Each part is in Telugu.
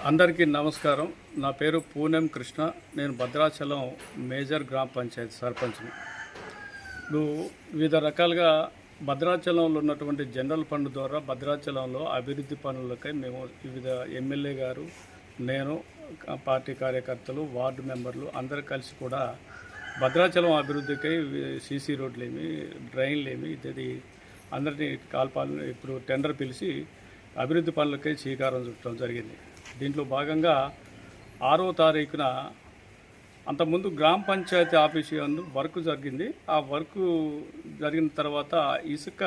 అందరికీ నమస్కారం. నా పేరు పూనెం కృష్ణ. నేను భద్రాచలం మేజర్ గ్రామ పంచాయతీ సర్పంచ్ని. ఇప్పుడు వివిధ రకాలుగా భద్రాచలంలో ఉన్నటువంటి జనరల్ ఫండ్ ద్వారా భద్రాచలంలో అభివృద్ధి పనులకై మేము వివిధ ఎమ్మెల్యే గారు, నేను, పార్టీ కార్యకర్తలు, వార్డు మెంబర్లు అందరూ కలిసి కూడా భద్రాచలం అభివృద్ధికై సీసీ రోడ్లేమి, డ్రైన్లేమి ఇది అందరినీ కాల్పాలని ఇప్పుడు టెండర్ పిలిచి అభివృద్ధి పనులకై శ్రీకారం చుట్టడం జరిగింది. దీంట్లో భాగంగా 6వ తారీఖున అంతకుముందు గ్రామ పంచాయతీ ఆఫీసు యందు వర్క్ జరిగింది. ఆ వర్క్ జరిగిన తర్వాత ఇసుక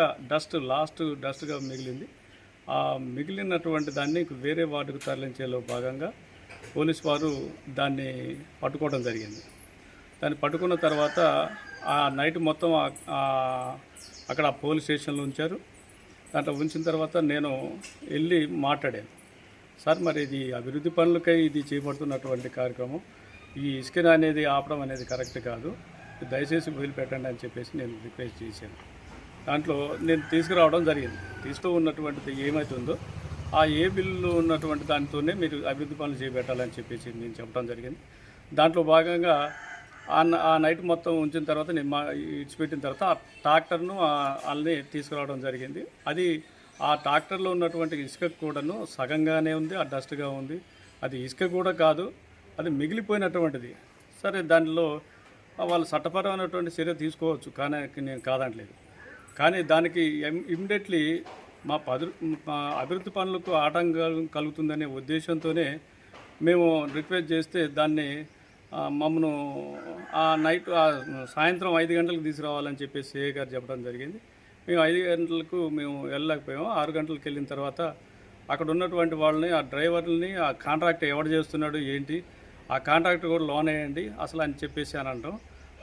లాస్ట్ డస్ట్గా మిగిలింది. ఆ మిగిలినటువంటి దాన్ని వేరే వార్డుకు తరలించేలో భాగంగా పోలీసు వారు దాన్ని పట్టుకోవడం జరిగింది. దాన్ని పట్టుకున్న తర్వాత ఆ నైట్ మొత్తం అక్కడ పోలీస్ స్టేషన్లో ఉంచారు. దాంట్లో ఉంచిన తర్వాత నేను వెళ్ళి మాట్లాడాను. సార్, మరి ఇది అభివృద్ధి పనులకై ఇది చేపడుతున్నటువంటి కార్యక్రమం, ఈ ఇసుక అనేది ఆపడం అనేది కరెక్ట్ కాదు, దయచేసి వదిలిపెట్టండి అని చెప్పేసి నేను రిక్వెస్ట్ చేశాను. దాంట్లో నేను తీసుకురావడం జరిగింది. తీస్తూ ఉన్నటువంటిది ఏమవుతుందో ఆ ఏ బిల్లు ఉన్నటువంటి దానితోనే మీరు అభివృద్ధి పనులు చేపట్టాలని చెప్పేసి నేను చెప్పడం జరిగింది. దాంట్లో భాగంగా ఆ నైట్ మొత్తం ఉంచిన తర్వాత నేను ఇడిచిపెట్టిన తర్వాత ఆ ట్రాక్టర్ను వాళ్ళని తీసుకురావడం జరిగింది. అది ఆ ట్రాక్టర్లో ఉన్నటువంటి ఇసుక కూడాను సగంగానే ఉంది, ఆ డస్ట్గా ఉంది. అది ఇసుక కూడా కాదు, అది మిగిలిపోయినటువంటిది. సరే, దానిలో వాళ్ళు చట్టపరమైనటువంటి చర్య తీసుకోవచ్చు, కానీ నేను కాదంటలేదు. కానీ దానికి ఇమ్మీడియట్లీ మా అభివృద్ధి పనులకు ఆటంకం కలుగుతుందనే ఉద్దేశంతోనే మేము రిక్వెస్ట్ చేస్తే దాన్ని మమ్మను సాయంత్రం 5 గంటలకు తీసుకురావాలని చెప్పేసి సిఐ గారు చెప్పడం జరిగింది. మేము 5 గంటలకు వెళ్ళలేకపోయాము. 6 గంటలకు వెళ్ళిన తర్వాత అక్కడ ఉన్నటువంటి వాళ్ళని, ఆ డ్రైవర్ని, ఆ కాంట్రాక్ట్ ఎవడు చేస్తున్నాడు ఏంటి, ఆ కాంట్రాక్ట్ కూడా లోన్ వేయండి అసలు అని చెప్పేసి అని అంటాం.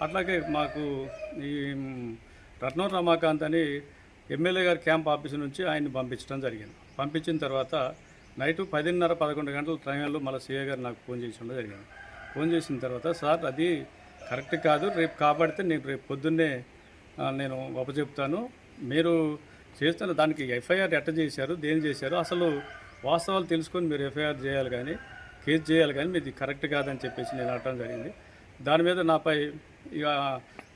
అట్లాగే మాకు ఈ రత్నం రమాకాంత్ అని ఎమ్మెల్యే గారి క్యాంప్ ఆఫీసు నుంచి ఆయన్ని పంపించడం జరిగింది. పంపించిన తర్వాత నైటు 10:30, 11 గంటల టైంలో మళ్ళీ సిఐ గారు నాకు ఫోన్ చేసడం జరిగింది. ఫోన్ చేసిన తర్వాత, సార్ అది కరెక్ట్ కాదు, రేపు కాబడితే నేను రేపు పొద్దున్నే నేను చెప్తాను, మీరు చేస్తున్న దానికి ఎఫ్ఐఆర్ ఎట్ట చేశారు, దేని చేశారు, అసలు వాస్తవాలు తెలుసుకొని మీరు ఎఫ్ఐఆర్ చేయాలి కానీ కేసు చేయాలి కానీ మీది కరెక్ట్ కాదని చెప్పేసి నేను అనడం జరిగింది. దాని మీద నాపై ఇక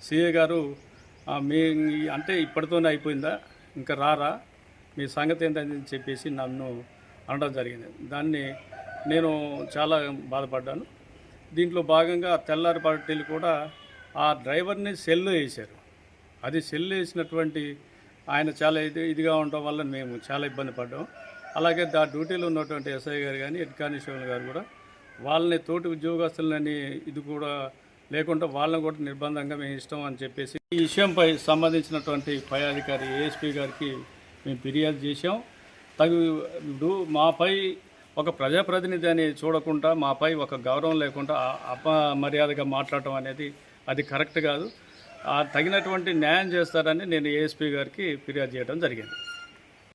సిఏ గారు అంటే ఇప్పటితోనే అయిపోయిందా, ఇంకా రారా, మీ సంగతి ఏంటని చెప్పేసి నన్ను అనడం జరిగింది. దాన్ని నేను చాలా బాధపడ్డాను. దీంట్లో భాగంగా తెల్లారి పార్టీలు కూడా ఆ డ్రైవర్ని సెల్లో వేశారు. అది సెల్ వేసినటువంటి ఆయన చాలా ఇదిగా ఉండటం వల్ల మేము చాలా ఇబ్బంది పడ్డాం. అలాగే డ్యూటీలో ఉన్నటువంటి ఎస్ఐ గారు కానీ, హెడ్ కానిస్టేబుల్ గారు కూడా వాళ్ళని తోటి ఉద్యోగస్తులని ఇది కూడా లేకుండా వాళ్ళని కూడా నిర్బంధంగా మేము ఇష్టం అని చెప్పేసి ఈ విషయంపై సంబంధించినటువంటి పై అధికారి ఏఎస్పీ గారికి మేము ఫిర్యాదు చేశాం. ఇప్పుడు మాపై ఒక ప్రజాప్రతినిధి అని చూడకుండా మాపై ఒక గౌరవం లేకుండా అపమర్యాదగా మాట్లాడటం అనేది అది కరెక్ట్ కాదు. తగినటువంటి న్యాయం చేస్తారని నేను ఏఎస్పీ గారికి ఫిర్యాదు చేయడం జరిగింది.